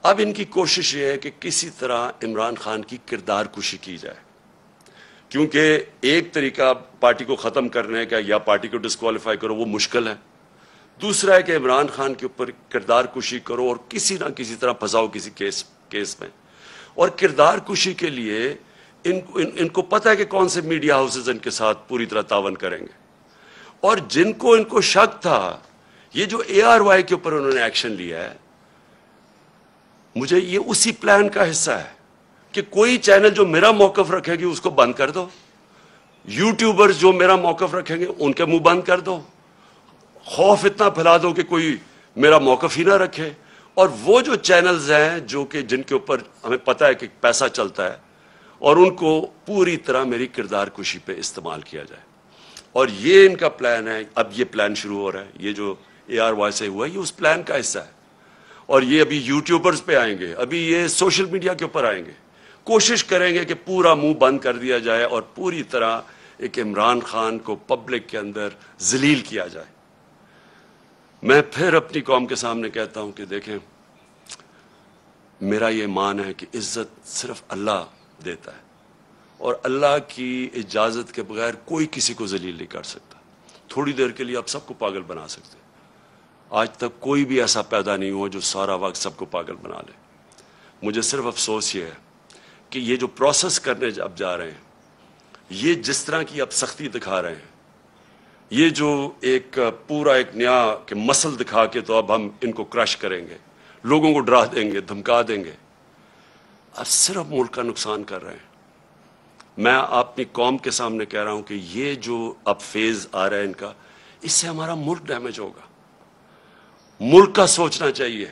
اب ان کی کوشش یہ ہے کہ کسی طرح عمران خان کی کردار کشی کی جائے، کیونکہ ایک طریقہ پارٹی کو ختم کرنے کا یا پارٹی کو ڈسکوالیفائی کرو وہ مشکل ہے، دوسرا ہے کہ عمران خان کے اوپر کردار کشی کرو اور کسی نہ کسی طرح پھنساؤ کسی کیس میں. اور کردار کشی کے لیے ان کو پتہ ہے کہ کون سے میڈیا ہاؤسز ان کے ساتھ پوری طرح تعاون کریں گے، اور جن کو شک تھا یہ جو ARY کے اوپر انہوں نے ایکشن لیا ہے، مجھے یہ اسی پلان کا حصہ ہے کہ کوئی چینل جو میرا موقف رکھے گی اس کو بند کر دو، یوٹیوبرز جو میرا موقف رکھیں گے ان کے منہ بند کر دو، خوف اتنا پھیلا دو کہ کوئی میرا موقف ہی نہ رکھے، اور وہ جو چینلز ہیں جو کہ جن کے اوپر ہمیں پتہ ہے کہ پیسہ چلتا ہے، اور ان کو پوری طرح میری کردار کشی پہ استعمال کیا جائے. اور یہ ان کا پلان ہے. اب یہ پلان شروع ہو رہا ہے، یہ جو ARY سے ہوا ہے یہ اس پلان کا حصہ ہے، اور یہ ابھی یوٹیوبرز پہ آئیں گے، ابھی یہ سوشل میڈیا کے اوپر آئیں گے، کوشش کریں گے کہ پورا منہ بند کر دیا جائے اور پوری طرح ایک عمران خان کو پبلک کے اندر ذلیل کیا جائے. میں پھر اپنی قوم کے سامنے کہتا ہوں کہ دیکھیں، میرا یہ مان ہے کہ عزت صرف اللہ دیتا ہے، اور اللہ کی اجازت کے بغیر کوئی کسی کو ذلیل نہیں کر سکتا. تھوڑی دیر کے لیے آپ سب کو پاگل بنا سکتے ہیں، آج تک کوئی بھی ایسا پیدا نہیں ہوا جو سارا وقت سب کو پاگل بنا لے. مجھے صرف افسوس یہ ہے کہ یہ جو پروسیس کرنے اب جا رہے ہیں، یہ جس طرح کی اب سختی دکھا رہے ہیں، یہ جو ایک پورا ایک نیا کہ مسل دکھا کے تو اب ہم ان کو کرش کریں گے، لوگوں کو ڈرا دیں گے، دھمکا دیں گے، اب صرف ملک کا نقصان کر رہے ہیں. میں اپنی قوم کے سامنے کہہ رہا ہوں کہ یہ جو اب فیز آ رہا ہے ان کا، اس سے ہمارا ملک ڈیمیج ہوگا. ملک کا سوچنا چاہیے.